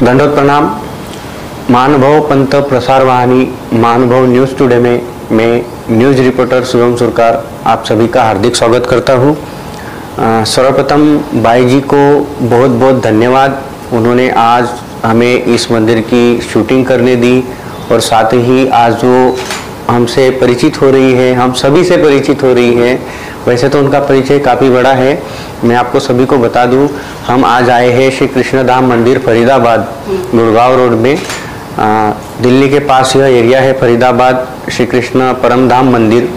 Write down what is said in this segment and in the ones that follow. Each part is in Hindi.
दंडोत प्रणाम। महानुभव पंत प्रसार वाहिनी महानुभव न्यूज़ टुडे में मैं न्यूज़ रिपोर्टर शुभम सुरकार आप सभी का हार्दिक स्वागत करता हूँ। सर्वप्रथम भाई जी को बहुत बहुत धन्यवाद। उन्होंने आज हमें इस मंदिर की शूटिंग करने दी और साथ ही आज वो हमसे परिचित हो रही है, हम सभी से परिचित हो रही है। वैसे तो उनका परिचय काफ़ी बड़ा है, मैं आपको सभी को बता दूं। हम आज आए हैं श्री कृष्ण धाम मंदिर फरीदाबाद गुड़गांव रोड में। दिल्ली के पास यह एरिया है फरीदाबाद, श्री कृष्ण परम धाम मंदिर।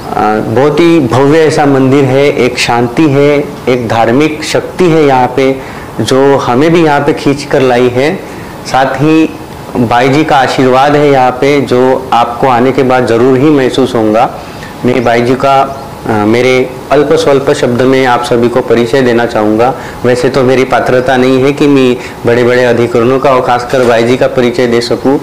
बहुत ही भव्य ऐसा मंदिर है, एक शांति है, एक धार्मिक शक्ति है यहाँ पे जो हमें भी यहाँ पे खींच कर लाई है। साथ ही भाई जी का आशीर्वाद है यहाँ पे जो आपको आने के बाद ज़रूर ही महसूस होगा। मैं भाई जी का मेरे अल्प स्वल्प शब्द में आप सभी को परिचय देना चाहूँगा। वैसे तो मेरी पात्रता नहीं है कि मैं बड़े बड़े अधिकारियों का और खासकर भाई जी का परिचय दे सकूँ।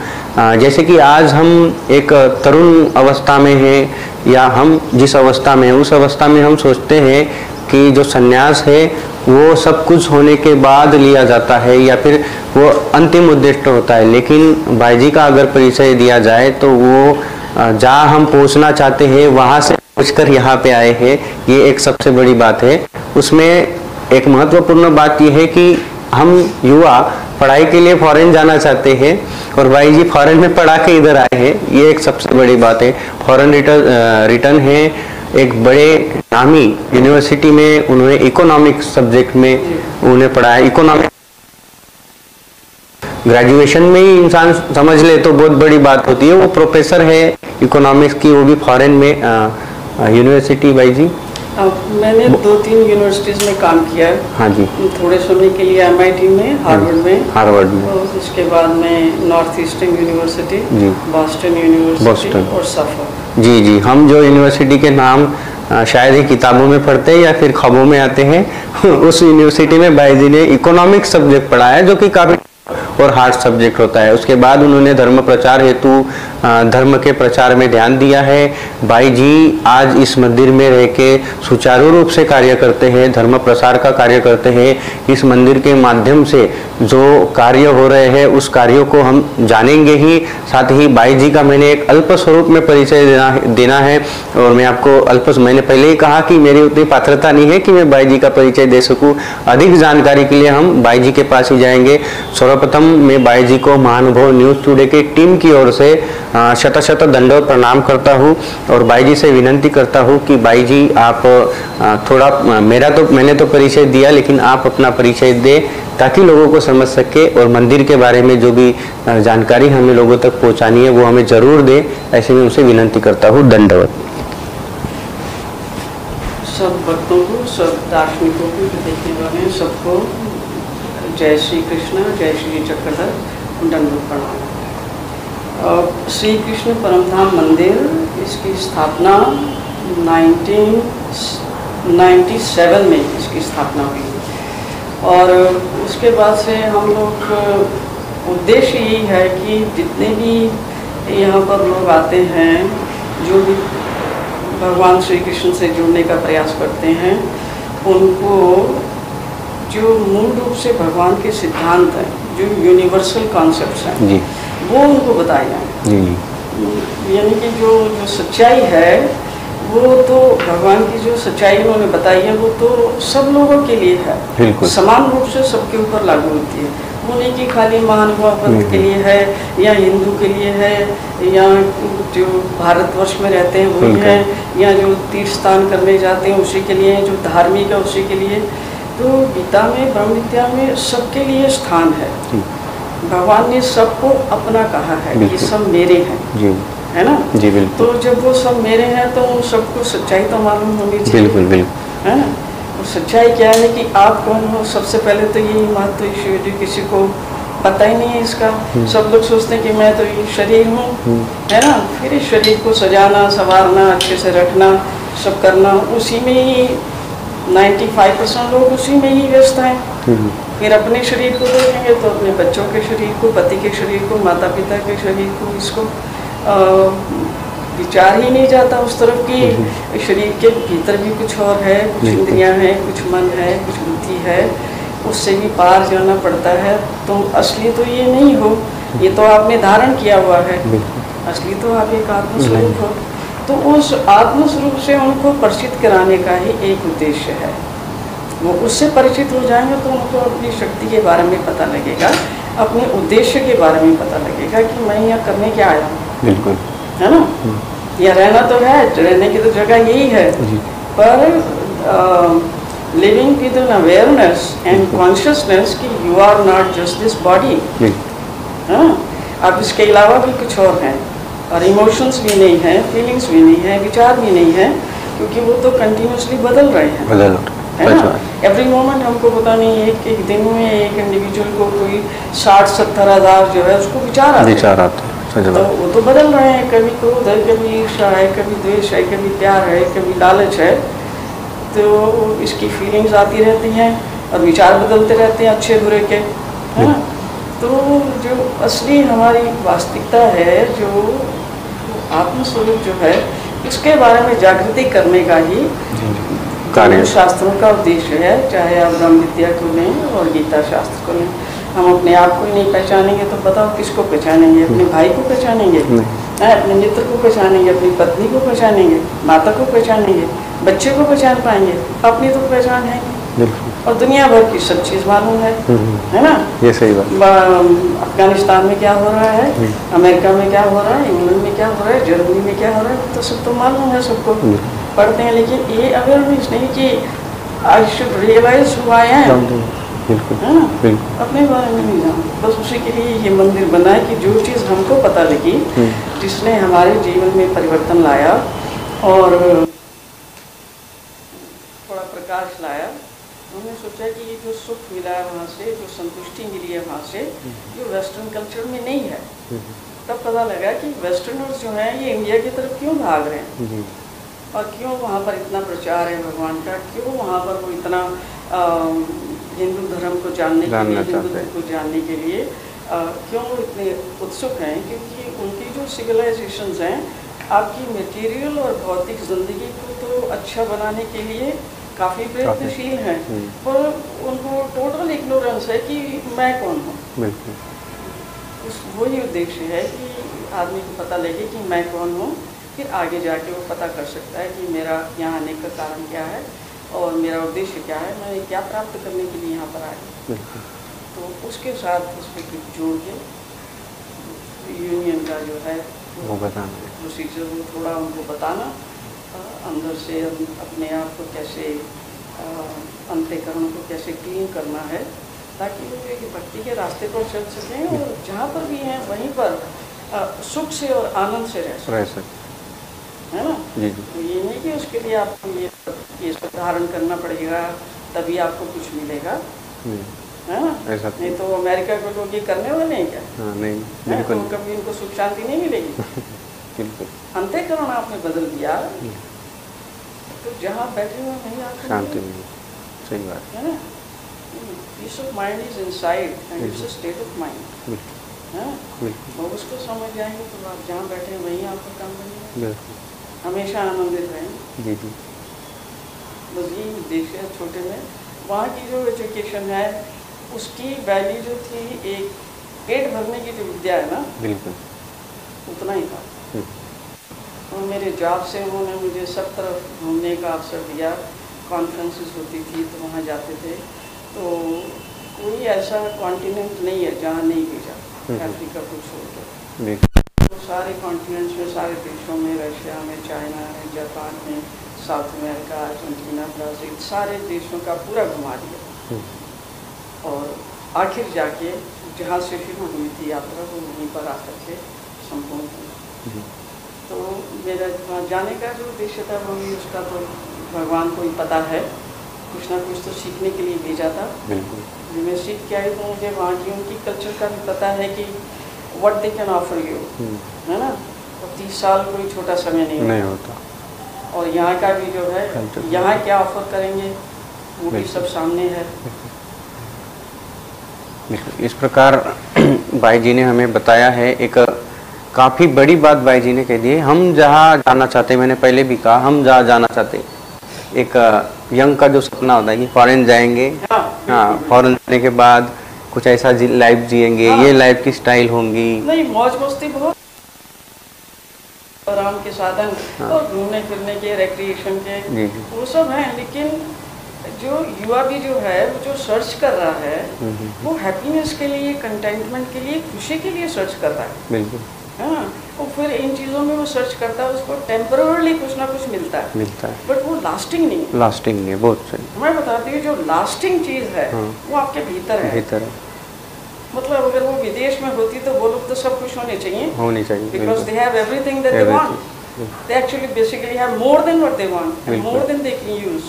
जैसे कि आज हम एक तरुण अवस्था में हैं या हम जिस अवस्था में हैं उस अवस्था में हम सोचते हैं कि जो संन्यास है वो सब कुछ होने के बाद लिया जाता है या फिर वो अंतिम उद्देश्य होता है। लेकिन भाई जी का अगर परिचय दिया जाए तो वो जहाँ हम पहुँचना चाहते हैं वहाँ से पहुँचकर यहाँ पे आए हैं, ये एक सबसे बड़ी बात है। उसमें एक महत्वपूर्ण बात यह है कि हम युवा पढ़ाई के लिए फॉरेन जाना चाहते हैं और भाई जी फॉरेन में पढ़ा के इधर आए हैं, ये एक सबसे बड़ी बात है। फॉरेन रिटर्न है, एक बड़े नामी यूनिवर्सिटी में उन्होंने इकोनॉमिक्स सब्जेक्ट में उन्हें पढ़ा है। इकोनॉमिक्स ग्रेजुएशन में ही इंसान समझ ले तो बहुत बड़ी बात होती है। वो प्रोफेसर है इकोनॉमिक्स की, वो भी फॉरेन में यूनिवर्सिटी। भाई जी मैंने 2-3 यूनिवर्सिटीज में काम किया है। हाँ जी। थोड़े समय के लिए MIT में, हार्वर्ड में और उसके बाद में north eastern university, Boston university और सफर। जी, हम जो यूनिवर्सिटी के नाम शायद ही किताबों में पढ़ते हैं या फिर ख्वाबों में आते हैं उस यूनिवर्सिटी में भाई जी ने इकोनॉमिक्स सब्जेक्ट पढ़ा है जो कि काफ़ी और हार्ड सब्जेक्ट होता है। उसके बाद उन्होंने धर्म प्रचार हेतु धर्म के प्रचार में ध्यान दिया है। भाई जी आज इस मंदिर में रह के सुचारू रूप से कार्य करते हैं, धर्म प्रसार का कार्य करते हैं। इस मंदिर के माध्यम से जो कार्य हो रहे हैं उस कार्यों को हम जानेंगे ही। साथ ही भाई जी का मैंने एक अल्प स्वरूप में परिचय देना है और मैं आपको मैंने पहले ही कहा कि मेरी उतनी पात्रता नहीं है कि मैं भाई जी का परिचय दे सकूं। अधिक जानकारी के लिए हम भाई जी के पास ही जाएंगे। सर्वप्रथम मैं भाई जी को महानुभव न्यूज़ टुडे के टीम की ओर से शत दंडोत प्रणाम करता हूँ और भाई जी से विनंती करता हूँ कि भाई जी आप थोड़ा मैंने तो परिचय दिया लेकिन आप अपना परिचय दें ताकि लोगों को समझ सके और मंदिर के बारे में जो भी जानकारी हमें लोगों तक पहुँचानी है वो हमें ज़रूर दे। ऐसे में उनसे विनंती करता हूँ। दंडवत। सब भक्तों को, सब दार्शनिकों को जो देखने वाले हैं सबको जय श्री कृष्ण, जय श्री चक्रधर, दंडवत प्रणाम। श्री कृष्ण परमधाम मंदिर इसकी स्थापना 1997 में इसकी स्थापना हुई और उसके बाद से हम लोग उद्देश्य यही है कि जितने भी यहाँ पर लोग आते हैं जो भी भगवान श्री कृष्ण से जुड़ने का प्रयास करते हैं उनको जो मूल रूप से भगवान के सिद्धांत हैं, जो यूनिवर्सल कॉन्सेप्ट्स हैं वो उनको बताए जाए। यानी कि जो सच्चाई है वो तो भगवान की जो सच्चाई उन्होंने बताई है वो तो सब लोगों के लिए है, समान रूप से सबके ऊपर लागू होती है। वो नहीं कि खाली महानुभाव पंथ के लिए है या हिंदू के लिए है या जो भारतवर्ष में रहते हैं वही है या जो तीर्थ स्थान करने जाते हैं उसी के लिए, जो धार्मिक है उसी के लिए। तो गीता में, ब्रह्म विद्या में सबके लिए स्थान है। भगवान ने सबको अपना कहा है कि सब मेरे हैं, है ना जी। बिल्कुल। तो जब वो सब मेरे हैं तो उन सबको सच्चाई तो मालूम होनी चाहिए। बिल्कुल है ना। तो सच्चाई क्या है कि आप कौन हो, सबसे पहले तो यही महत्व ईश्वर किसी को पता ही नहीं है इसका। सब लोग सोचते हैं कि मैं तो ये शरीर हूँ, है ना। फिर इस शरीर को सजाना, संवारना, अच्छे से रखना, सब करना, उसी में ही 95% लोग उसी में ही व्यस्त हैं। फिर अपने शरीर को देखेंगे तो अपने बच्चों के शरीर को, पति के शरीर को, माता पिता के शरीर को, इसको विचार ही नहीं जाता उस तरफ कि शरीर के भीतर भी कुछ और है, कुछ इंद्रियां हैं, कुछ मन है, कुछ बुद्धि है। उससे भी पार जाना पड़ता है। तुम असली तो ये नहीं हो, ये तो आपने धारण किया हुआ है, असली तो आप एक आत्मस्वरूप हो। तो उस आत्मस्वरूप से उनको परिचित कराने का ही एक उद्देश्य है। वो उससे परिचित हो जाएंगे तो उनको अपनी शक्ति के बारे में पता लगेगा, अपने उद्देश्य के बारे में पता लगेगा कि मैं यहाँ करने क्या आया हूँ। बिल्कुल, है ना। यहाँ रहना तो है, रहने की तो जगह यही है, पर living with an awareness and consciousness कि you are not just this body, है ना। आप इसके अलावा भी कुछ और हैं, और इमोशंस भी नहीं हैं, फीलिंग्स भी नहीं हैं, विचार भी नहीं हैं, क्योंकि वो तो कंटिन्यूसली बदल रहे हैं, है ना। एवरी मोमेंट हमको पता नहीं एक एक दिन में एक इंडिविजुअल को कोई 60-70 हज़ार जो है उसको विचार आते हैं, तो वो तो बदल रहे हैं। कभी क्रोध है, कभी ईर्ष्या है, कभी द्वेष है, कभी प्यार है, कभी लालच है, तो इसकी फीलिंग्स आती रहती हैं और विचार बदलते रहते हैं अच्छे बुरे के, है ना। तो जो असली हमारी वास्तविकता है, जो आत्मस्वरूप जो है, उसके बारे में जागृति करने का ही शास्त्रों का उद्देश्य है। चाहे आप ब्रह्म विद्या को लें और गीता शास्त्र को लें, हम अपने आप को ही नहीं पहचानेंगे तो बताओ किसको पहचानेंगे? अपने भाई को पहचानेंगे, अपने मित्र को पहचानेंगे, अपनी पत्नी को पहचानेंगे, माता को पहचानेंगे, बच्चे को पहचान पाएंगे? अपनी तो पहचान है, और दुनिया भर की सब चीज़ मालूम है ना। ये सही बात। अफगानिस्तान में क्या हो रहा है, अमेरिका में क्या हो रहा है, इंग्लैंड में क्या हो रहा है, जर्मनी में क्या हो रहा है, तो सब तो मालूम है सबको, पढ़ते हैं। लेकिन ये अवेयरनेस नहीं कि I should realise who I am, है ना, अपने बारे में नहीं जाना। बस उसी के लिए ये मंदिर बना है कि जो चीज़ हमको पता लगी, जिसने हमारे जीवन में परिवर्तन लाया और थोड़ा प्रकाश लाया, हमने सोचा कि ये जो सुख मिला है वहाँ से, जो संतुष्टि मिली है वहाँ से, जो वेस्टर्न कल्चर में नहीं है। तब पता लगा कि वेस्टर्नर्स जो हैं ये इंडिया की तरफ क्यों भाग रहे हैं, और क्यों वहाँ पर इतना प्रचार है भगवान का, क्यों वहाँ पर वो इतना हिंदू धर्म को जानने के लिए, हिंदू धर्म को जानने के लिए क्यों वो इतने उत्सुक हैं। क्योंकि उनकी जो सिविलाइजेशंस हैं, आपकी मटेरियल और भौतिक ज़िंदगी को तो अच्छा बनाने के लिए काफ़ी प्रयत्नशील हैं, पर उनको टोटल इग्नोरेंस है कि मैं कौन हूँ। वही उद्देश्य है कि आदमी को पता लगे कि मैं कौन हूँ, फिर आगे जाके वो पता कर सकता है कि मेरा यहाँ आने का कारण क्या है और मेरा उद्देश्य क्या है, मैं क्या प्राप्त करने के लिए यहाँ पर आया। तो उसके साथ उस पर कुछ जोड़ के यूनियन का जो है वो बताना, प्रोसीजर वो थोड़ा उनको बताना, अंदर से अपने आप को कैसे अंतःकरण को कैसे क्लीन करना है, ताकि वो एक भक्ति के रास्ते पर चल सकें और जहाँ पर भी हैं वहीं पर सुख से और आनंद से रह सकें, है ना। तो ये नहीं कि उसके लिए आपको ये सब धारण करना पड़ेगा तभी आपको कुछ मिलेगा, है ना। नहीं तो अमेरिका के लोग ये करने वाले हैं क्या? नहीं, बिल्कुल। तो कभी उनको सुख शांति नहीं मिलेगी। बिल्कुल। अंतःकरण आपने बदल दिया तो जहाँ बैठे हुए नहीं आपको शांति मिलेगी। सही बात है ना। Peace of mind is inside and it's a state of mind, है ना। और उसको समझ जाएंगे तो आप जहाँ बैठे हैं वहीं आपका काम बनेगा, हमेशा आनंदित रहेंगे। जी जी, बस यही उद्देश्य है छोटे में। वहाँ की जो एजुकेशन है उसकी वैल्यू जो थी, एक पेट भरने की जो विद्या है ना, बिल्कुल उतना ही था। और मेरे जॉब से उन्होंने मुझे सब तरफ घूमने का अवसर दिया, कॉन्फ्रेंसेस होती थी तो वहाँ जाते थे। तो कोई ऐसा कॉन्टिनेंट नहीं है जहाँ नहीं भेजा, अफ्रीका को छोड़ के। तो सारे कॉन्टिनेंट्स में, सारे देशों में, रशिया में, चाइना में, जापान में, साउथ अमेरिका, अर्जेंटीना, ब्राज़ील, सारे देशों का पूरा घुमा दिया। और आखिर जाके जहाँ से शुरू हुई थी यात्रा वो वहीं पर आकर के संपूर्ण हुई। तो मेरा वहाँ जाने का जो उद्देश्य था वो भी उसका तो भगवान को ही पता है, कुछ ना कुछ तो सीखने के लिए भेजा था। बिल्कुल। जब मैं सीख के आई तो मुझे वहाँ की उनकी कल्चर का भी पता है कि what they can offer you, है ना। तो 30 साल कोई छोटा समय नहीं होता। और यहाँ का भी जो है, यहाँ क्या ऑफर करेंगे वो भी सब सामने है। इस प्रकार भाई जी ने हमें बताया है। एक काफ़ी बड़ी बात भाई जी ने कह दी है। हम जहाँ जाना चाहते, मैंने पहले भी कहा, हम जहाँ जाना चाहते, एक यंग का जो सपना होता है कि फॉरेन जाएंगे हाँ, फॉरेन जाने के बाद कुछ ऐसा लाइफ जिएंगे, हाँ, ये लाइफ की स्टाइल होंगी। नहीं, मौज मस्ती बहुत, आराम के साधन हाँ। और घूमने फिरने के, रिक्रिएशन के, जी जी। वो सब हैं। लेकिन जो युवा भी जो है वो जो सर्च कर रहा है वो हैप्पीनेस के लिए, कंटेंटमेंट के लिए, खुशी के लिए सर्च कर रहा है। बिल्कुल। हाँ, और फिर इन चीज़ों में वो सर्च करता है, उसको टेम्पररली कुछ ना कुछ मिलता है, बट वो लास्टिंग नहीं है। लास्टिंग नहीं है, बहुत सही। मैं बताती हूँ, जो लास्टिंग चीज़ है हाँ। वो आपके भीतर है। भीतर है। मतलब अगर वो विदेश में होती तो वो लोग तो सब कुछ होने चाहिए, होनी चाहिए, because they have everything that they want. They actually basically have more than what they want and more than they can use.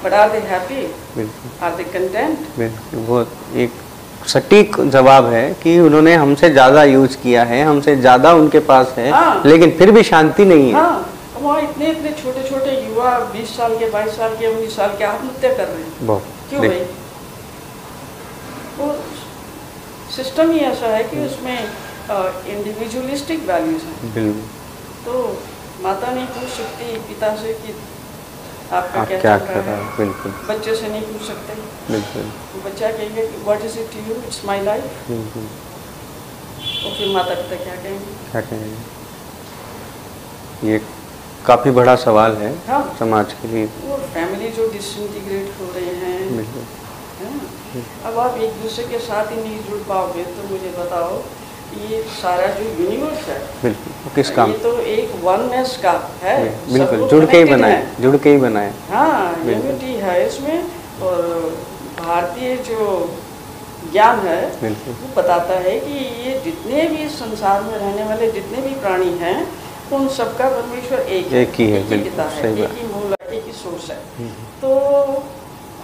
But are they happy? Are they content? बिल्कुल, वो एक सटीक जवाब है कि उन्होंने हमसे ज़्यादा यूज किया है, हमसे ज़्यादा उनके पास है। हाँ। लेकिन फिर भी शांति नहीं है। हाँ, वहाँ इतने इतने छोटे छोटे युवा 20 साल के, 22 साल के, 19 साल के आत्महत्या कर रहे हैं। बहुत। क्यों भाई? वो सिस्टम ही ऐसा है कि उसमें इंडिविजुअलिस्टिक वैल्यूज हैं। बिल्कुल। तो माता नहीं पूछ सकती पिता से कि आपका आप क्या क्या चल कर रहा रहा है। है। बिल्कुल बच्चे से नहीं पूछ सकते। बिल्कुल तो बच्चा कहेंगे कि what is it to you, it's my life. बिल्कुल। और फिर माता पिता क्या कहेंगे? क्या कहेंगे? ये काफ़ी बड़ा सवाल है। हाँ। समाज के लिए। वो फैमिली जो डिसइंटीग्रेट हो रहे हैं। बिल्कुल। हाँ? अब आप एक दूसरे के साथ ही नहीं जुड़ पाओगे तो मुझे बताओ ये सारा जो यूनिवर्स है, बिल्कुल, किस काम? ये तो एक वननेस का है। बिल्कुल, जुड़ के ही बनाए, जुड़ के ही बनाए। हाँ, यूनिटी है इसमें। और भारतीय जो ज्ञान है वो बताता है कि ये जितने भी संसार में रहने वाले जितने भी प्राणी हैं उन सबका परमेश्वर एक ही है, एक ही पिता है, एक ही मूल है, एक ही सोर्स है। तो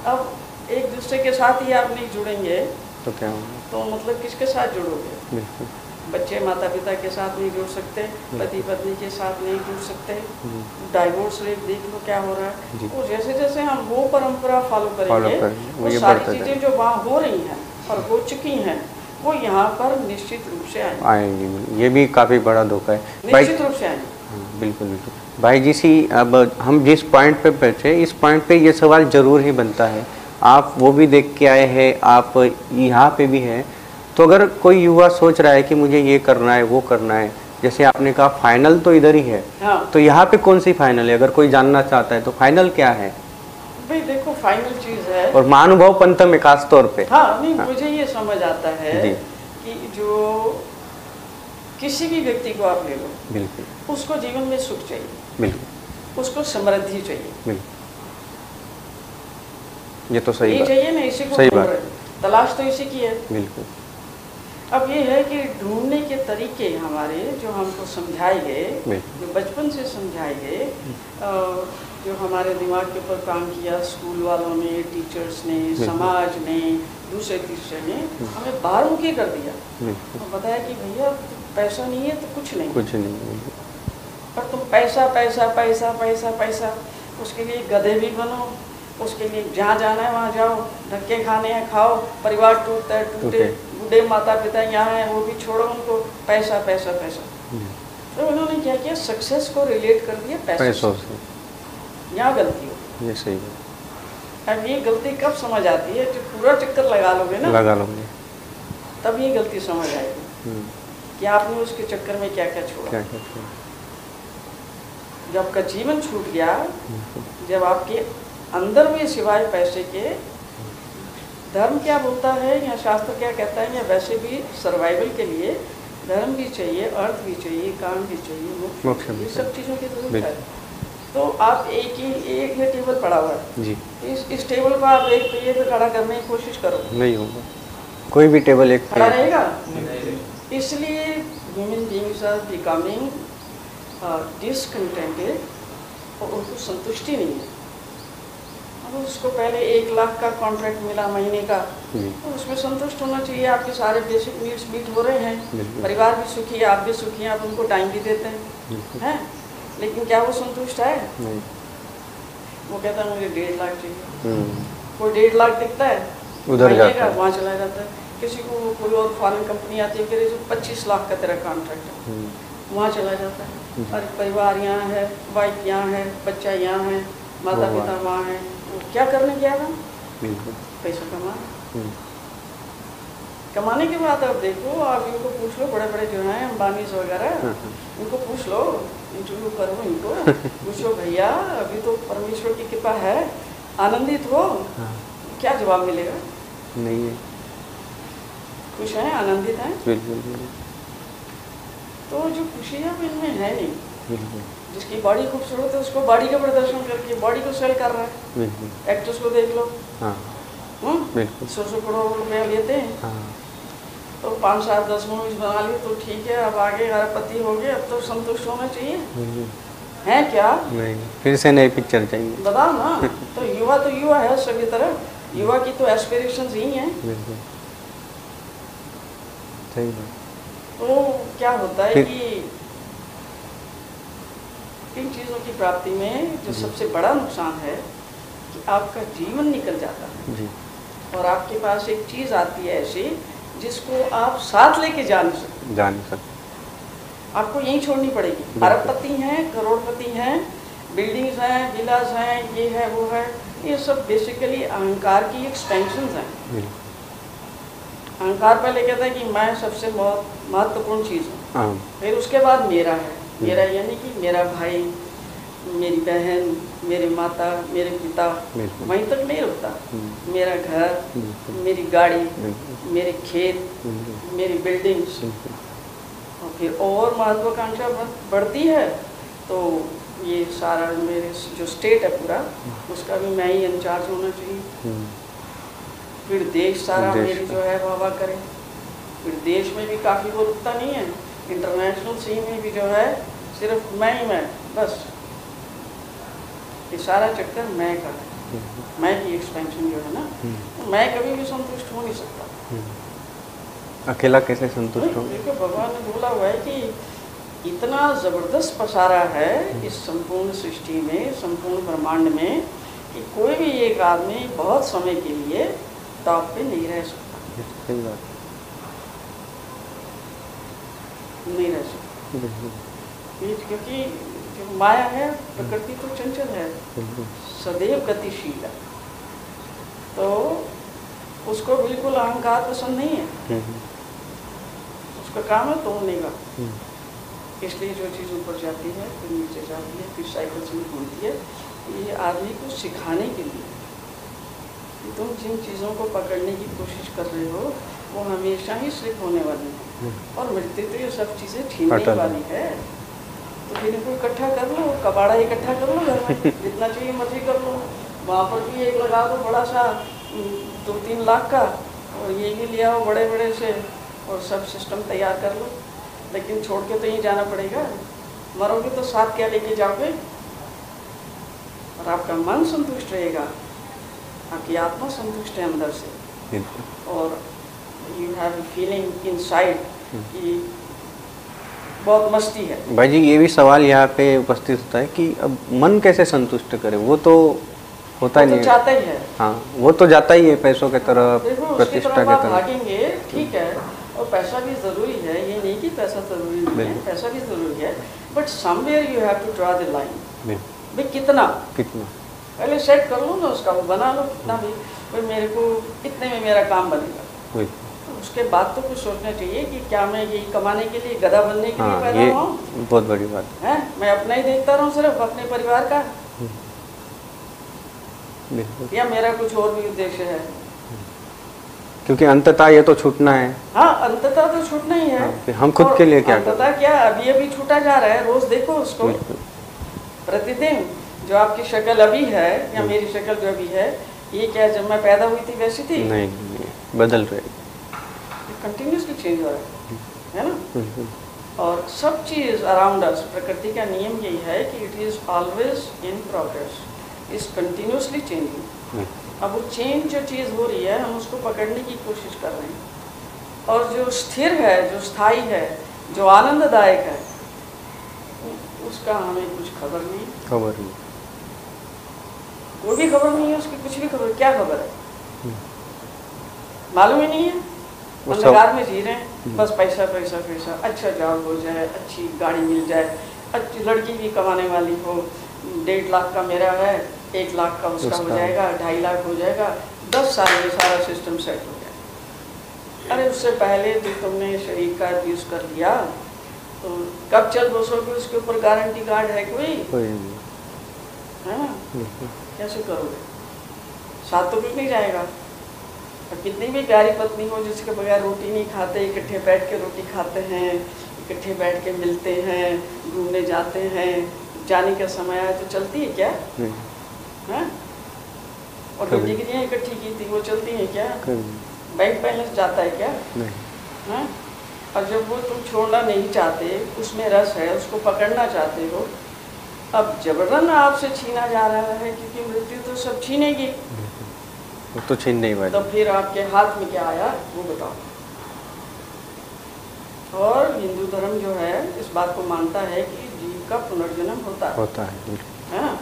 अब एक दूसरे के साथ ही आप नहीं जुड़ेंगे तो क्या होगा? तो मतलब किसके साथ जुड़ोगे? बिल्कुल। बच्चे माता पिता के साथ नहीं जुड़ सकते, पति पत्नी के साथ नहीं जुड़ सकते। डाइवोर्स रेट देख लो क्या हो रहा है। वो जैसे जैसे हम वो परंपरा फॉलो करेंगे वो सारी चीज़ें जो वहाँ हो रही हैं और हो चुकी हैं वो यहाँ पर निश्चित रूप से आएंगी। ये भी काफ़ी बड़ा धोखा है, निश्चित रूप से आएंगे। बिल्कुल बिल्कुल। भाई जी सी, अब हम जिस पॉइंट पे पहुँचे, इस पॉइंट पे ये सवाल ज़रूर ही बनता है। आप वो भी देख के आए हैं, आप यहाँ पे भी हैं। तो अगर कोई युवा सोच रहा है कि मुझे ये करना है वो करना है, जैसे आपने कहा फाइनल तो इधर ही है। हाँ। तो यहाँ पे कौन सी फाइनल है? अगर कोई जानना चाहता है तो फाइनल क्या है? भाई देखो, फाइनल चीज़ है और महानुभाव पंथ में खास तौर पे। हाँ, नहीं मुझे ये समझ आता है कि जो किसी भी व्यक्ति को आप ले लो, बिल्कुल, उसको जीवन में सुख चाहिए, बिल्कुल, उसको समृद्धि चाहिए, बिल्कुल। ये तो सही बात चाहिए ना, इसी को सही ढूंढ बात। रहे हैं। तलाश तो इसी की है। बिल्कुल। अब ये है कि ढूंढने के तरीके हमारे जो हमको समझाए गए, जो बचपन से समझाए गए, जो हमारे दिमाग के ऊपर काम किया स्कूल वालों ने, टीचर्स ने, समाज ने, दूसरे तीसरे ने हमें बाहरमुखी कर दिया और बताया कि भैया पैसा नहीं है तो कुछ नहीं, कुछ नहीं। पर तुम पैसा पैसा पैसा पैसा पैसा, उसके लिए गधे भी बनो, उसके लिए जहाँ जाना है वहाँ जाओ, धक्के खाने हैं खाओ, परिवार टूटता है टूटे, बूढ़े माता पिता यहाँ हैं वो भी छोड़ो उनको, पैसा पैसा पैसा। तो उन्होंने क्या किया, सक्सेस को रिलेट कर दिया पैसों से। यहाँ गलती हो, ये सही है। अब ये गलती कब समझ आती है, जब पूरा चक्कर लगा लोगे ना, लगा लोगे, तब ये गलती समझ आएगी कि आपने उसके चक्कर में क्या क्या छोड़ा। जब आपका जीवन छूट गया, जब आपके अंदर में सिवाय पैसे के, धर्म क्या बोलता है या शास्त्र क्या कहता है, या वैसे भी सर्वाइवल के लिए धर्म भी चाहिए, अर्थ भी चाहिए, काम भी चाहिए, मोक्ष भी, ये सब चीज़ों की जरूरत है। तो आप एक ये टेबल पड़ा हुआ है जी, इस टेबल को आप एक पहिए पे खड़ा करने की कोशिश करो, नहीं होगा। कोई भी टेबल एक खड़ा रहेगा। इसलिए human beings are becoming discontented और उनको संतुष्टि नहीं है। अब उसको पहले 1 लाख का कॉन्ट्रैक्ट मिला महीने का, तो उसमें संतुष्ट होना चाहिए। आपके सारे बेसिक नीड्स मीट हो रहे हैं, परिवार भी सुखी है, आप भी सुखी हैं, आप उनको टाइम भी देते हैं, लेकिन क्या वो संतुष्ट है? नहीं। वो कहता है मुझे 1.5 लाख चाहिए, कोई 1.5 लाख दिखता है उधर जाता है, वहाँ चला जाता है। किसी को कोई और फॉरेन कंपनी आती है, कह रही 25 लाख का तेरा कॉन्ट्रैक्ट है, वहाँ चला जाता है। और परिवार यहाँ है, वाइफ यहाँ है, बच्चा यहाँ है, माता पिता वहाँ है, वो क्या करने गया था? बिल्कुल। पैसा कमाने के बाद अब देखो, आप इनको पूछ लो, बड़े बड़े जो हैं अंबानी वगैरह, इनको पूछ लो, इंटरव्यू करो इनको, पूछो भैया अभी तो परमेश्वर की कृपा है, आनंदित हो? क्या जवाब मिलेगा? नहीं है। खुश हैं, आनंदित हैं? बिल्कुल। तो जो खुशी है वो इनमें है नहीं। बिल्कुल। जिसकी बॉडी खूबसूरत है उसको बॉडी का प्रदर्शन करके बॉडी को सेल कर रहा है। बिल्कुल। एक्ट्रेस को देख लो, हाँ बिल्कुल। 100 करोड़ रुपया लेते हैं, हाँ तो 5, 7, 10 मूवीज बना ली तो ठीक है, अब आगे अरबपति हो गए, अब तो संतुष्ट होना चाहिए। है क्या? नहीं, फिर से नई पिक्चर चाहिए। बताओ ना। तो युवा है सभी तरह, युवा की तो एस्पिरेशंस ही हैं। बिल्कुल सही बात। तो क्या होता है कि इन चीज़ों की प्राप्ति में जो सबसे बड़ा नुकसान है कि आपका जीवन निकल जाता है जी। और आपके पास एक चीज़ आती है ऐसी जिसको आप साथ लेके जा नहीं सकते। आपको यहीं छोड़नी पड़ेगी। अरबपति हैं, करोड़पति हैं, बिल्डिंग्स हैं, विलास हैं, ये है वो है, ये सब बेसिकली अहंकार की एक्सटेंशंस हैं। अहंकार पहले कहता है कि मैं सबसे महत्वपूर्ण चीज़ हूँ, फिर उसके बाद मेरा है। मेरा यानी कि मेरा भाई, मेरी बहन, मेरे माता, मेरे पिता, वहीं तक नहीं रुकता। मेरा घर, मेरी गाड़ी, मेरे खेत, मेरी बिल्डिंग्स, और फिर और महत्वाकांक्षा बढ़ती है तो ये सारा मेरे जो स्टेट है पूरा, उसका भी मैं ही इंचार्ज होना चाहिए। फिर देश सारा मेरी जो है वाह करे। फिर देश में भी काफ़ी वो रुकता नहीं है, इंटरनेशनल सीन में भी जो है सिर्फ मैं बस, ये सारा चक्कर मैं का है। मैं की एक्सपेंशन जो है ना, तो मैं कभी भी संतुष्ट हो नहीं सकता। अकेला कैसे संतुष्ट हो? देखो भगवान ने बोला हुआ है कि इतना ज़बरदस्त पसारा है इस संपूर्ण सृष्टि में, संपूर्ण ब्रह्मांड में, कि कोई भी एक आदमी बहुत समय के लिए टॉप पे नहीं रह सकता। सही बात। नहीं रह सकता क्योंकि जो माया है, प्रकृति तो चंचल है, सदैव गतिशील है, तो उसको बिल्कुल अहंकार पसंद नहीं है। उसका काम है तोड़ने का। इसलिए जो चीज़ ऊपर जाती है फिर नीचे जाती है, फिर साइकिल से घूमती है। ये आदमी को सिखाने के लिए कि तुम जिन चीज़ों को पकड़ने की कोशिश कर रहे हो वो हमेशा ही स्लिप होने वाली है और मृत्यु तो ये सब चीज़ें छीनने वाली है। तो फिर इनको इकट्ठा कर लो, कबाड़ा इकट्ठा कर लो घर में, जितना चाहिए मर्जी कर लो। वहाँ पर भी एक लगा दो बड़ा सा 2-3 लाख का, और ये भी ले आओ बड़े बड़े से, और सब सिस्टम तैयार कर लो। लेकिन छोड़ के तो यहीं जाना पड़ेगा, मरोगे तो साथ क्या लेके जाओगे? और आपका मन संतुष्ट रहेगा, आपकी आत्मा संतुष्ट है अंदर से, और you have a feeling inside कि बहुत मस्ती है। भाई जी ये भी सवाल यहाँ पे उपस्थित होता है कि अब मन कैसे संतुष्ट करे? वो तो होता ही नहीं है। चाहता ही है। हाँ, वो तो जाता ही है पैसों के तरफ, प्रतिष्ठा के तरफ भागेंगे, ठीक है, और पैसा भी ज़रूरी है, ये नहीं कि पैसा ज़रूरी नहीं है, पैसा भी ज़रूरी है, but somewhere you have to draw the line. भाई कितना पहले सेट कर लो ना, उसका वो बना लो कितना भी, भाई मेरे को इतने में मेरा काम बनेगा। उसके बाद तो कुछ सोचना चाहिए कि क्या मैं यही कमाने के लिए, गधा बनने के लिए पैदा हुआ हूँ? बहुत बड़ी बात है। मैं अपना ही देखता रहूँ सिर्फ, अपने परिवार का, या मेरा कुछ और भी उद्देश्य है? क्योंकि अंततः ये तो छूटना है। हाँ, अंततः तो छूटना ही है। हाँ, हम खुद के लिए क्या अंततः क्या अभी छूटा जा रहा है, रोज देखो उसको, प्रतिदिन जो आपकी शक्ल अभी है या मेरी शक्ल जो अभी है, ये क्या जब मैं पैदा हुई थी वैसी थी? नहीं, बदल रही, कंटिन्यूसली चेंज हो रहा है ना। और सब चीज़ अराउंड अस, प्रकृति का नियम यही है कि it is always in progress, is continuously changing. अब वो चेंज जो चीज़ हो रही है, हम उसको पकड़ने की कोशिश कर रहे हैं, और जो स्थिर है, जो स्थायी है, जो आनंददायक है, उसका हमें कुछ खबर नहीं। कोई भी खबर नहीं है उसकी, कुछ भी खबर, क्या खबर है? मालूम ही नहीं है। अंधकार में जी रहे हैं, बस पैसा पैसा पैसा, अच्छा जॉब हो जाए, अच्छी गाड़ी मिल जाए, अच्छी लड़की भी कमाने वाली हो, 1.5 लाख का मेरा है, 1 लाख का उसका हो जाएगा, 2.5 लाख हो जाएगा, 10 साल में सारा सिस्टम सेट हो गया। अरे उससे पहले जो तुमने शरीर का यूज़ कर लिया तो कब चल बसोगे, उसके ऊपर गारंटी कार्ड है कोई? है ना? कैसे करोगे? साथ तो कुछ नहीं जाएगा। और कितनी भी प्यारी पत्नी हो जिसके बगैर रोटी नहीं खाते, इकट्ठे बैठ के रोटी खाते हैं, इकट्ठे बैठ के मिलते हैं, घूमने जाते हैं, जाने का समय आए तो चलती है क्या? हैं? और जो डिग्रियाँ इकट्ठी की थी वो चलती हैं क्या? बैंक बैलेंस जाता है क्या? हैं? और जब वो तुम छोड़ना नहीं चाहते, उसमें रस है, उसको पकड़ना चाहते हो, अब जबरन आपसे छीना जा रहा है, क्योंकि मृत्यु तो सब छीनेगी, वो तो छीन नहीं पाएगी। तो फिर आपके हाथ में क्या आया वो बताओ। और हिंदू धर्म जो है इस बात को मानता है कि जीव का पुनर्जन्म होता है ना?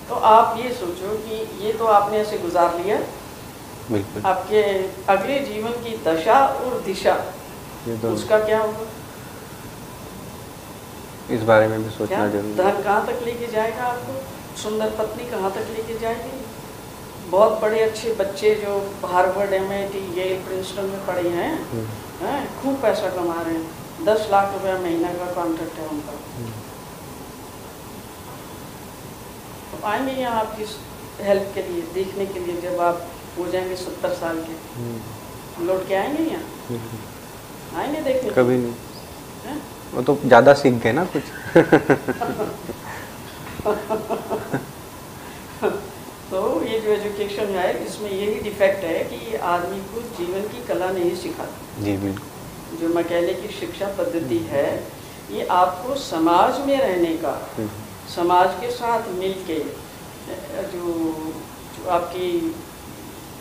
तो आप ये सोचो कि ये तो आपने ऐसे गुजार लिया, बिल्कुल, आपके अगले जीवन की दशा और दिशा उसका क्या होगा? इस बारे में भी सोचना जरूरी है। धन कहाँ तक लेके जाएगा आपको? सुंदर पत्नी कहाँ तक लेके जाएगी? बहुत बड़े अच्छे बच्चे जो हार्वर्ड, MIT, येल, प्रिंसटन में पढ़े हैं, खूब पैसा कमा रहे हैं, 10 लाख रुपया महीना का कॉन्ट्रैक्ट है उनका। तो आएंगे यहाँ आपकी हेल्प के लिए, देखने के लिए, जब आप हो जाएंगे 70 साल के, लौट के आएंगे यहाँ? आएंगे देखने? कभी नहीं है? वो तो ज़्यादा सीख गए ना कुछ। तो ये जो एजुकेशन है इसमें यही डिफेक्ट है कि आदमी को जीवन की कला नहीं सिखाती। जी बिल्कुल। जो मैकेले की शिक्षा पद्धति है ये आपको समाज में रहने का, समाज के साथ मिलके जो आपकी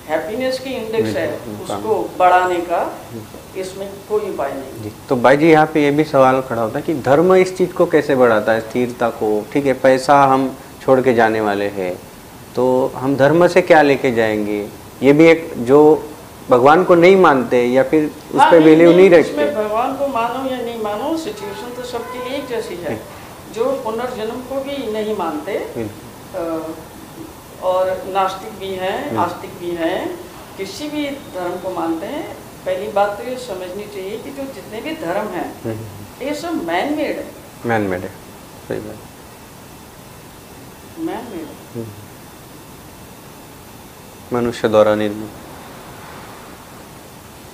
हैप्पीनेस की इंडेक्स है उसको बढ़ाने का, इसमें कोई उपाय नहीं। जी, तो भाई जी यहाँ पे ये भी सवाल खड़ा होता है कि धर्म इस चीज़ को कैसे बढ़ाता है, स्थिरता को? ठीक है, पैसा हम छोड़ के जाने वाले हैं, तो हम धर्म से क्या लेके जाएंगे? ये भी एक जो भगवान को नहीं मानते या फिर उस पर बिलीव नहीं रखते। भगवान को मानो या नहीं मानो, सिचुएशन तो सबके लिए एक जैसी है। जो पुनर्जन्म को भी नहीं मानते और नास्तिक भी हैं, आस्तिक भी हैं, किसी भी धर्म को मानते हैं, पहली बात तो ये समझनी चाहिए कि जो जितने भी धर्म हैं ये सब मैन मेड है। मैन मेड है, सही बात, मैन मेड है, मनुष्य द्वारा निर्मित।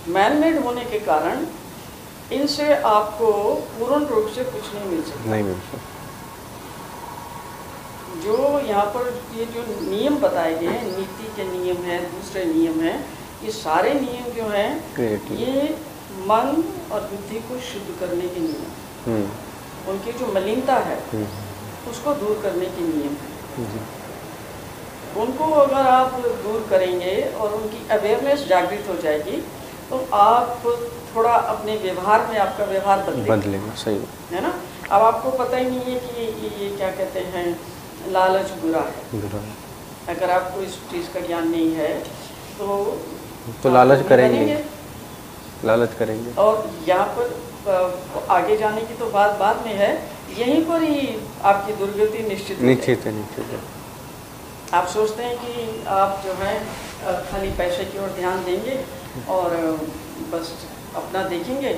मैन मेड होने के कारण इनसे आपको पूर्ण रूप से कुछ नहीं मिल सकता। नहीं मिल सकता। जो यहाँ पर ये जो नियम बताए गए हैं, नीति के नियम हैं, दूसरे नियम हैं, ये सारे नियम जो हैं ये मन और बुद्धि को शुद्ध करने के नियम, उनकी जो मलिनता है उसको दूर करने के नियम है। उनको अगर आप दूर करेंगे और उनकी अवेयरनेस जागृत हो जाएगी तो आप थोड़ा अपने व्यवहार में आपका व्यवहार बदलेगा। सही है ना? अब आपको पता ही नहीं है कि ये क्या कहते हैं, लालच बुरा है। अगर आपको इस चीज़ का ज्ञान नहीं है तो लालच करेंगे, लालच करेंगे। और यहाँ पर आगे जाने की तो बात बाद में है, यहीं पर ही आपकी दुर्गति निश्चित है। आप सोचते हैं कि आप जो है खाली पैसे की ओर ध्यान देंगे और बस अपना देखेंगे,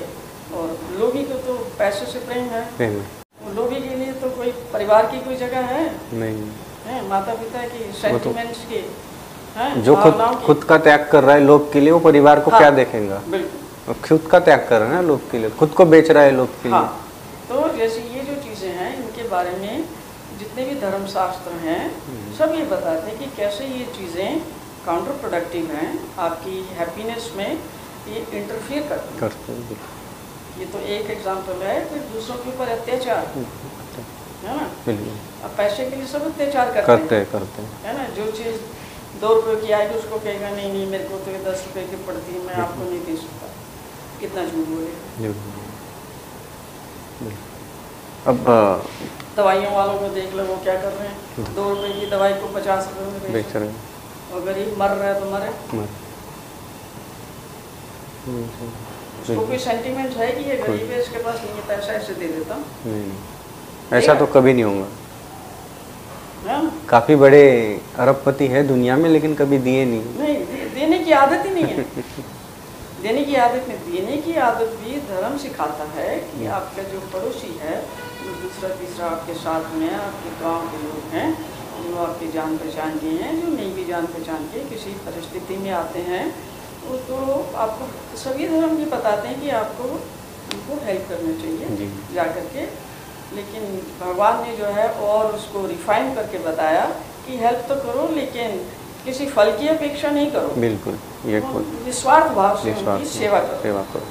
और लोभी को तो पैसे से प्रेम है। लोभी के लिए तो कोई परिवार की कोई जगह है नहीं है, माता पिता की, सेंटिमेंट्स की, जो खुद का त्याग कर रहा है लोभ के लिए, वो परिवार को क्या देखेगा? बिल्कुल, खुद का त्याग कर रहा है ना लोभ के लिए, खुद को बेच रहा है लोभ के लिए। तो जैसे ये जो चीज़ें हैं इनके बारे में जितने भी धर्मशास्त्र हैं सब ये बताते हैं कि कैसे ये चीज़ें काउंटर प्रोडक्टिव हैं, आपकी हैप्पीनेस में ये इंटरफियर करते हैं। ये तो एक एग्जाम्पल है। फिर दूसरों के ऊपर अत्याचार है ना, अब पैसे के लिए सब अत्याचार करते हैं है ना। जो चीज़ 2 रुपये की आएगी उसको कहेगा नहीं मेरे को तो ये 10 रुपये की पड़ती है, मैं आपको नहीं दे सकता। कितना झूठ बोलेगा। अब दवाइयों वालों को देख लो, वो क्या कर रहे हैं, 2 रुपये की दवाई को 50 रुपये में बेच रहे हैं, और गरीब मर रहा है तो मरे। उसको कोई सेंटीमेंट है कि ये गरीब है, इसके पास नहीं है पैसा, ऐसे दे देता हूँ? नहीं, ऐसा तो कभी नहीं होगा। काफी बड़े अरबपति है दुनिया में, लेकिन कभी दिए नहीं। नहीं, देने की आदत ही नहीं है। देने की आदत नहीं, देने की आदत भी धर्म सिखाता है कि आपका जो पड़ोसी है, जो दूसरा तीसरा आपके साथ में आपके गांव के लोग हैं, जो आपकी जान पहचान के हैं, जो नहीं भी जान पहचान के किसी परिस्थिति में आते हैं, वो तो आपको सभी धर्म ये बताते हैं कि आपको उनको हेल्प करना चाहिए जा करके। लेकिन भगवान ने जो है और उसको रिफाइन करके बताया कि हेल्प तो करो, लेकिन किसी फल की अपेक्षा नहीं करो। बिल्कुल, ये निस्वार्थ भाव से उनकी सेवा करो,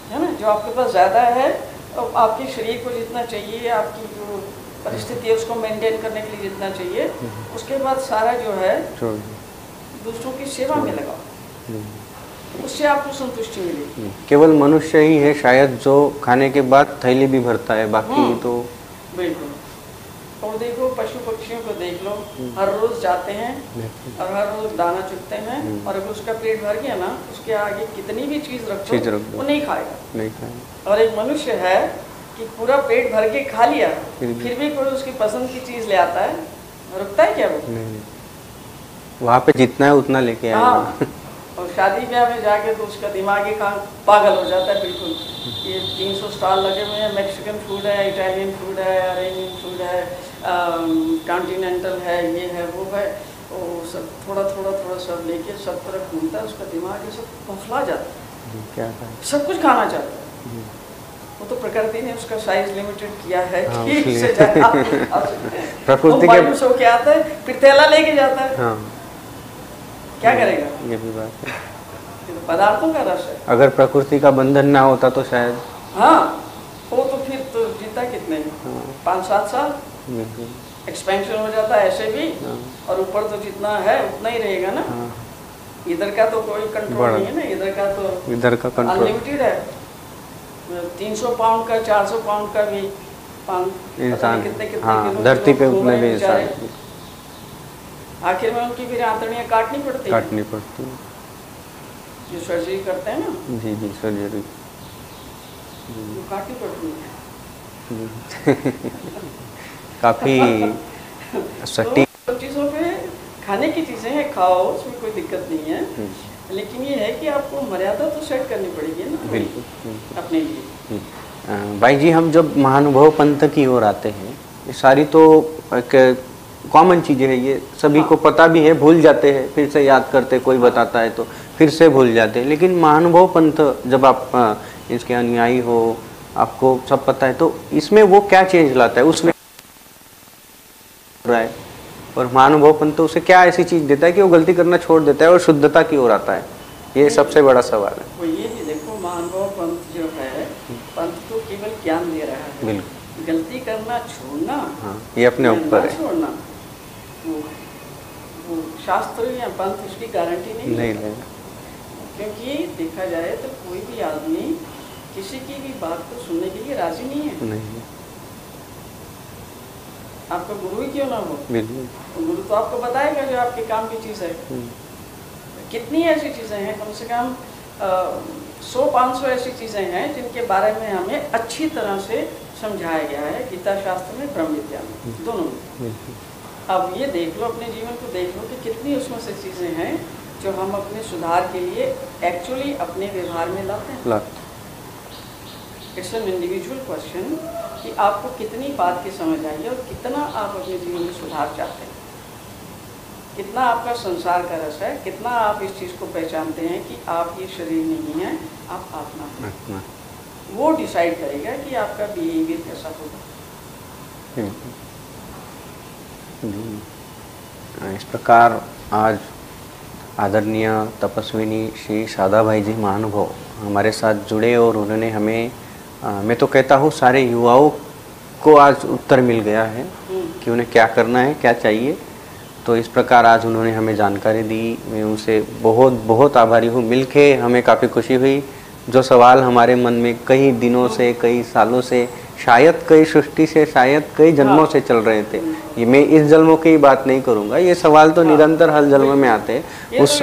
है ना। जो आपके पास ज़्यादा है, और आपके शरीर को जितना चाहिए, आपकी जो परिस्थिति है उसको मेंटेन करने के लिए जितना चाहिए, उसके बाद सारा जो है दूसरों की सेवा में लगाओ, उससे आपको संतुष्टि मिलेगी। केवल मनुष्य ही है शायद जो खाने के बाद थैली भी भरता है, बाकी तो बिल्कुल। और देखो पशु पक्षियों को देख लो, हर रोज जाते हैं और हर रोज दाना चुगते हैं, और अगर उसका पेट भर गया ना, उसके आगे कितनी भी चीज रख दो वो नहीं खाएगा। और एक मनुष्य है कि पूरा पेट भर के खा लिया, फिर भी कोई उसकी पसंद की चीज ले आता है, रुकता है क्या वो? नहीं, वहाँ पे जितना है उतना लेके आएगा। और शादी ब्याह में जाके तो उसका दिमाग ही पागल हो जाता है बिल्कुल। ये 300 स्टॉल लगे हुए हैं, मैक्सिकन फूड है, इटालियन फूड है, अरेबियन फूड है, कॉन्टिनेंटल है, ये है वो है, वो सब थोड़ा सब लेके सब तरफ घूमता है, उसका दिमाग ये सब फौसला जाता है, क्या सब कुछ खाना चाहता है। वो तो प्रकृति ने उसका साइज लिमिटेड किया है कि इससे प्रकृति के सो के आता है, फिर थैला लेके जाता है। क्या करेगा? ये भी बात है, तो पदार्थों का रस है। अगर प्रकृति का बंधन ना होता तो शायद वो तो फिर तो जीता कितने 5-7 साल एक्सपेंशन हो जाता है ऐसे भी, और ऊपर तो जितना है उतना ही रहेगा ना। इधर का तो कोई कंट्रोल नहीं है ना, इधर का कंट्रोल अनलिमिटेड है। 300 पाउंड का 400 पाउंड का भी इंसान धरती पे उतने भी इंसान, आखिर में उनकी फिर आंतड़ियाँ काटनी पड़ती है, जो सर्जरी करते हैं ना। जी सर्जरी काटनी पड़ती है। काफी सटीक तो चीज़ों पे खाने की चीज़ें हैं, खाओ, उसमें कोई दिक्कत नहीं है, लेकिन ये है कि आपको मर्यादा तो सेट करनी पड़ेगी ना। बिल्कुल अपने लिए। भाई जी, हम जब महानुभव पंथ की ओर आते हैं, ये सारी तो एक कॉमन चीज़ें हैं, ये सभी को पता भी है, भूल जाते हैं, फिर से याद करते, कोई बताता है तो फिर से भूल जाते हैं। लेकिन महानुभव पंथ जब आप इसके अनुयायी हो, आपको सब पता है, तो इसमें वो क्या चेंज लाता है उसमें रहा है, और महानुभव पंथ तो उसे क्या ऐसी चीज देता है कि वो गलती करना छोड़ देता है और शुद्धता की ओर आता है? ये सबसे बड़ा सवाल है। वो ये भी देखो, महानुभव पंथ जो है, पंथ तो केवल ज्ञान दे रहा है, बिल्कुल गलती करना छोड़ना, ये अपने ऊपर है। छोड़ना वो शास्त्र या पंथ उसकी गारंटी नहीं लेगा, क्योंकि देखा जाए तो कोई भी आदमी किसी की भी बात को सुनने के लिए राजी नहीं है। आपका गुरु ही क्यों ना हो, तो गुरु तो आपको बताएगा जो आपके काम की चीज़ है। कितनी ऐसी चीज़ें हैं, कम से कम 100-500 ऐसी चीज़ें हैं जिनके बारे में हमें अच्छी तरह से समझाया गया है, गीता शास्त्र में, ब्रह्म विद्या में, दोनों में। अब ये देख लो, अपने जीवन को देख लो कि कितनी उसमें से चीज़ें हैं जो हम अपने सुधार के लिए एक्चुअली अपने व्यवहार में लाते हैं। इट्स एन इंडिविजुअल क्वेश्चन कि आपको कितनी बात की समझ आई है और कितना आप अपने जीवन में सुधार चाहते हैं, कितना आपका संसार का रस है, कितना आप इस चीज़ को पहचानते हैं कि आप ये शरीर नहीं है, आप आत्मा हैं। वो डिसाइड करेगा कि आपका बिहेवियर कैसा होगा। इस प्रकार आज आदरणीय तपस्विनी श्री सादा भाई जी महानुभव हमारे साथ जुड़े, और उन्होंने हमें मैं तो कहता हूँ सारे युवाओं को आज उत्तर मिल गया है कि उन्हें क्या करना है, क्या चाहिए। तो इस प्रकार आज उन्होंने हमें जानकारी दी, मैं उनसे बहुत बहुत आभारी हूँ। मिलके हमें काफ़ी खुशी हुई। जो सवाल हमारे मन में कई दिनों से, कई सालों से, शायद कई सृष्टि से, शायद कई जन्मों से चल रहे थे, ये मैं इस जन्मों की बात नहीं करूँगा, ये सवाल तो निरंतर हर जन्म में आते हैं। उस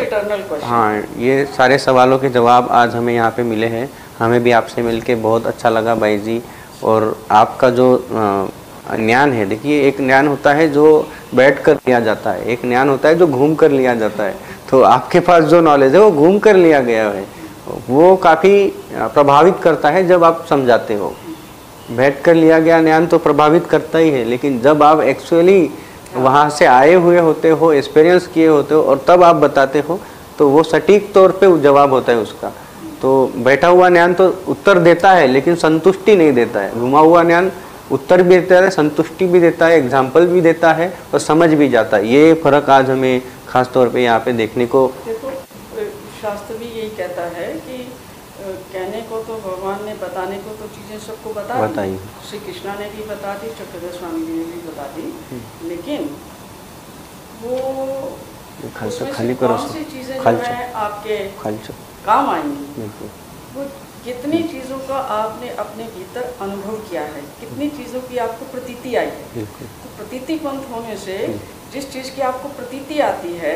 ये सारे सवालों के जवाब आज हमें यहाँ पे मिले हैं। हमें भी आपसे मिलके बहुत अच्छा लगा भाई जी, और आपका जो ज्ञान है। देखिए, एक ज्ञान होता है जो बैठ कर लिया जाता है, एक ज्ञान होता है जो घूम कर लिया जाता है। तो आपके पास जो नॉलेज है वो घूम कर लिया गया है, वो काफ़ी प्रभावित करता है जब आप समझाते हो। बैठ कर लिया गया ज्ञान तो प्रभावित करता ही है, लेकिन जब आप एक्चुअली वहाँ से आए हुए होते हो, एक्सपीरियंस किए होते हो और तब आप बताते हो, तो वो सटीक तौर पे जवाब होता है उसका। तो बैठा हुआ ज्ञान तो उत्तर देता है लेकिन संतुष्टि नहीं देता है, घुमा हुआ ज्ञान उत्तर भी देता है, संतुष्टि भी देता है, एग्जाम्पल भी देता है और समझ भी जाता है। ये फर्क आज हमें खास तौर पे यहाँ पे देखने को। देखो, शास्त्र भी यही कहता है कि कहने को तो भगवान ने, बताने को तो चीज़ें सबको बताई। श्री कृष्णा ने भी बता दी, चक्रधर स्वामी जी ने भी बता दी, लेकिन वो खाली कौन सी चीज़ें जो है आपके काम आएंगी, वो कितनी चीज़ों का आपने अपने भीतर अनुभव किया है, कितनी चीज़ों की आपको प्रतीति आई है। तो प्रतीति पंथ होने से जिस चीज़ की आपको प्रतीति आती है,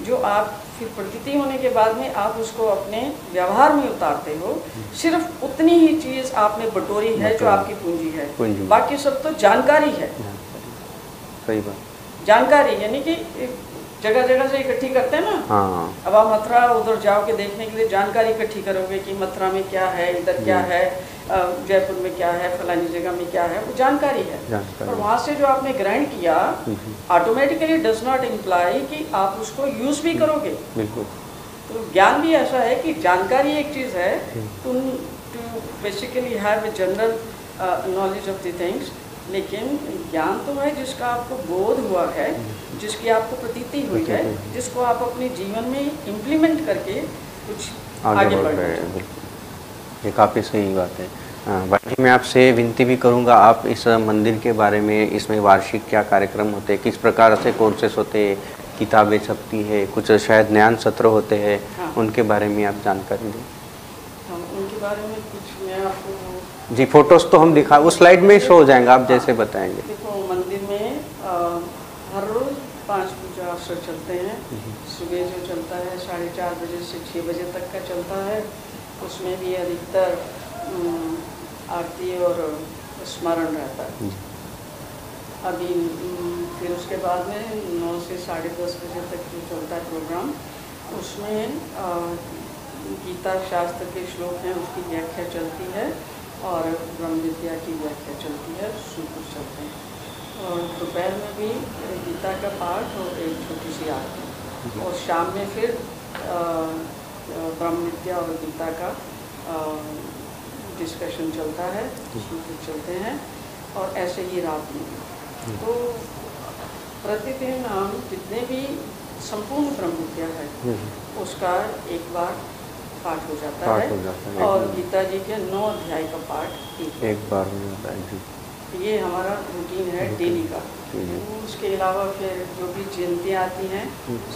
जो आप फिर प्रतीति होने के बाद में आप उसको अपने व्यवहार में उतारते हो, सिर्फ उतनी ही चीज़ आपने बटोरी है जो आपकी पूंजी है, बाकी सब तो जानकारी है। सही बात। जानकारी यानी कि जगह जगह से इकट्ठी करते हैं ना। हाँ। अब आप मथुरा उधर जाओगे देखने के लिए, जानकारी इकट्ठी करोगे कि मथुरा में क्या है, इधर क्या है, जयपुर में क्या है, फलानी जगह में क्या है, वो जानकारी है। और वहाँ से जो आपने ग्रहण किया, ऑटोमेटिकली डज नॉट इम्प्लाई कि आप उसको यूज भी करोगे। बिल्कुल। तो ज्ञान भी ऐसा है कि जानकारी एक चीज़ है, to basically have a general knowledge of the things, लेकिन ज्ञान तो है जिसका आपको बोध हुआ है, जिसकी आपको प्रतीति हुई है, जिसको आप अपने जीवन में इम्प्लीमेंट करके कुछ आगे बढ़ रहे हैं। ये काफ़ी सही बात है। भाई जी, मैं आपसे विनती भी करूंगा, आप इस मंदिर के बारे में, इसमें वार्षिक क्या कार्यक्रम होते हैं, किस प्रकार से कोर्सेस होते हैं, किताबें छपती है, कुछ शायद ज्ञान सत्र होते हैं, हाँ। उनके बारे में आप जानकारी दें। उनके बारे में कुछ मैं आपको जी, फोटोज तो हम दिखा, उस स्लाइड में शो हो जाएंगे, आप जैसे बताएंगे। देखो, मंदिर में हर रोज़ 5 पूजा अवसर चलते हैं। सुबह जो चलता है 4:30 बजे से 6 बजे तक का चलता है, उसमें भी अधिकतर आरती और स्मरण रहता है। अभी फिर उसके बाद में 9 से 10:30 बजे तक जो चलता है प्रोग्राम, उसमें गीता शास्त्र के श्लोक हैं उसकी व्याख्या चलती है और ब्रह्म विद्या की व्याख्या चलती है, सूत्र चलते हैं। और दोपहर में भी गीता का पाठ और एक छोटी सी आरती, और शाम में फिर ब्रह्म विद्या और गीता का डिस्कशन चलता है, सूत्र चलते हैं, और ऐसे ही रात में। तो प्रतिदिन हम जितने भी संपूर्ण ब्रह्म विद्या है उसका एक बार पाठ हो जाता है, और गीता जी के 9 अध्याय का पाठ एक बार हो जाता है जी। ये हमारा रूटीन है डेली का। उसके अलावा फिर जो भी जयंतियाँ आती हैं,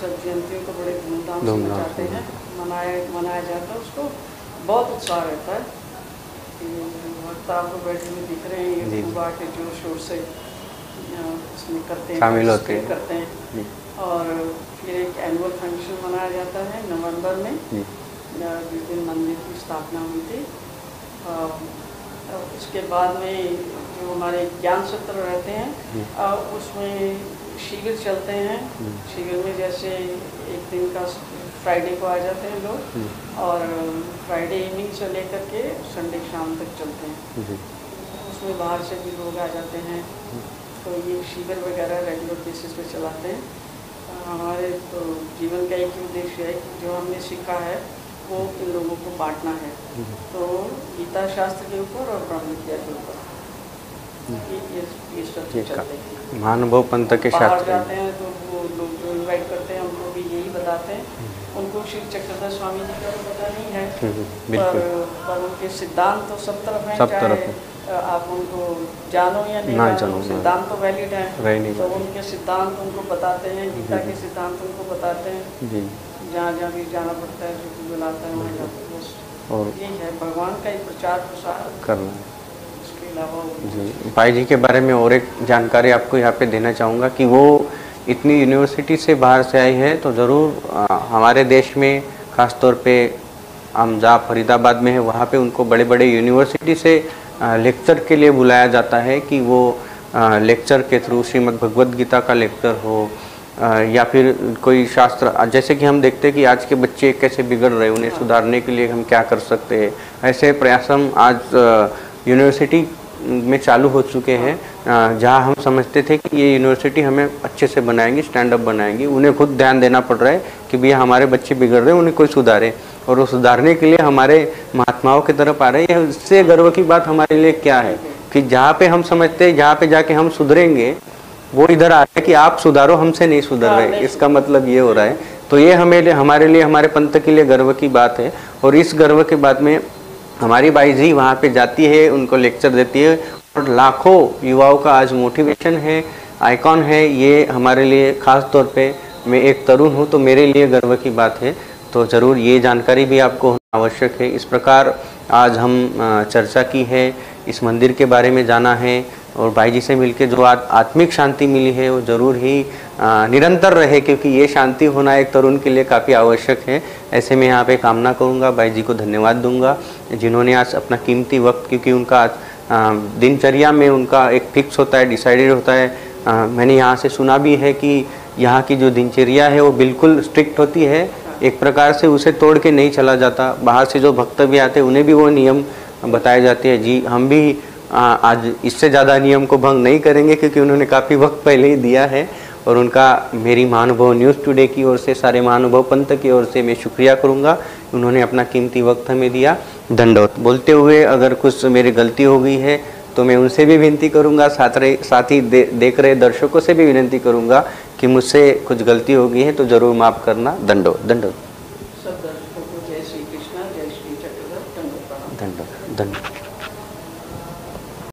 सब जयंतियों को बड़े धूमधाम से मनाते हैं, मनाया जाता है, उसको बहुत उत्साह रहता है। भक्त आपको बैठे हुए दिख रहे हैं, ये सुबह के जोर शोर से इसमें करते हैं, शामिल होते हैं। और फिर एक एनुअल फंक्शन मनाया जाता है नवंबर में, जिस दिन मंदिर की स्थापना हुई थी। उसके बाद में जो हमारे ज्ञान सत्र रहते हैं, उसमें शिविर चलते हैं। शिविर में जैसे एक दिन का फ्राइडे को आ जाते हैं लोग, और फ्राइडे इवनिंग से लेकर के संडे शाम तक चलते हैं। उसमें बाहर से भी लोग आ जाते हैं। तो ये शिविर वगैरह रेगुलर बेसिस पे चलाते हैं। हमारे तो जीवन का एक ही उद्देश्य है कि जो हमने सीखा है वो इन लोगों को बांटना है। तो गीता शास्त्र के ऊपर और ब्रह्म विद्या के ऊपर ये सब चलते हैं। महानुभव पंथ के बाहर जाते हैं तो वो लोग जो इन्वाइट करते हैं उनको भी यही बताते हैं। उनको श्री चक्रधर स्वामी जी का तो पता नहीं है, पर उनके सिद्धांत तो सब तरफ हैं, चाहे आप उनको जानो या नहीं जानो, सिद्धांत तो वैलिड है। तो उनके सिद्धांत उनको बताते हैं, गीता के सिद्धांत उनको बताते हैं। जहाँ जहाँ भी जाना पड़ता है, जो बुलाता है वहाँ जाते हैं। बस और यही है भगवान का ही प्रचार प्रसार करना है। इसके अलावा जी, भाई जी के बारे में और एक जानकारी आपको यहाँ पे देना चाहूँगा कि वो इतनी यूनिवर्सिटी से बाहर से आई है, तो ज़रूर हमारे देश में ख़ास तौर पे हम जहाँ फरीदाबाद में है वहाँ पे उनको बड़े बड़े यूनिवर्सिटी से लेक्चर के लिए बुलाया जाता है कि वो लेक्चर के थ्रू, श्रीमद् भगवद गीता का लेक्चर हो या फिर कोई शास्त्र, जैसे कि हम देखते हैं कि आज के बच्चे कैसे बिगड़ रहे हैं, उन्हें सुधारने के लिए हम क्या कर सकते हैं, ऐसे प्रयास हम आज यूनिवर्सिटी में चालू हो चुके हैं, जहां हम समझते थे कि ये यूनिवर्सिटी हमें अच्छे से बनाएंगी, स्टैंड अप बनाएंगी। उन्हें खुद ध्यान देना पड़ रहा है कि भैया हमारे बच्चे बिगड़ रहे हैं, उन्हें कोई सुधारे, और वो सुधारने के लिए हमारे महात्माओं की तरफ आ रहे हैं। इससे गर्व की बात हमारे लिए क्या है कि जहाँ पे हम समझते हैं जहाँ पे जाके हम सुधरेंगे, वो इधर आ रहा है कि आप सुधारो, हमसे नहीं सुधर रहे। इसका मतलब ये हो रहा है। तो ये हमारे लिए, हमारे पंथ के लिए गर्व की बात है। और इस गर्व के बाद में हमारी बाई जी वहाँ पे जाती है, उनको लेक्चर देती है, और लाखों युवाओं का आज मोटिवेशन है, आइकॉन है। ये हमारे लिए खास तौर पे, मैं एक तरुण हूँ तो मेरे लिए गर्व की बात है। तो ज़रूर ये जानकारी भी आपको होना आवश्यक है। इस प्रकार आज हम चर्चा की है, इस मंदिर के बारे में जाना है, और भाई जी से मिलकर जो आत्मिक शांति मिली है वो ज़रूर ही निरंतर रहे, क्योंकि ये शांति होना एक तरुण के लिए काफ़ी आवश्यक है। ऐसे में यहाँ पे कामना करूँगा, भाई जी को धन्यवाद दूंगा जिन्होंने आज अपना कीमती वक्त, क्योंकि उनका दिनचर्या में उनका एक फिक्स होता है, डिसाइडेड होता है। मैंने यहाँ से सुना भी है कि यहाँ की जो दिनचर्या है वो बिल्कुल स्ट्रिक्ट होती है, एक प्रकार से उसे तोड़ के नहीं चला जाता। बाहर से जो भक्त भी आते हैं उन्हें भी वो नियम बताए जाते हैं। जी हम भी आज इससे ज़्यादा नियम को भंग नहीं करेंगे, क्योंकि उन्होंने काफ़ी वक्त पहले ही दिया है। और उनका मेरी महानुभव न्यूज़ टुडे की ओर से, सारे महानुभव पंथ की ओर से मैं शुक्रिया करूँगा, उन्होंने अपना कीमती वक्त हमें दिया। दंडवत। बोलते हुए अगर कुछ मेरी गलती हो गई है तो मैं उनसे भी विनती करूँगा, साथ ही देख रहे दर्शकों से भी विनती करूँगा कि मुझसे कुछ गलती हो गई है तो ज़रूर माफ़ करना। दंडवत। दंडवत। सब दर्शकों को जय श्री कृष्णा, जय श्री चक्रधर, दंडवत। दंडवत।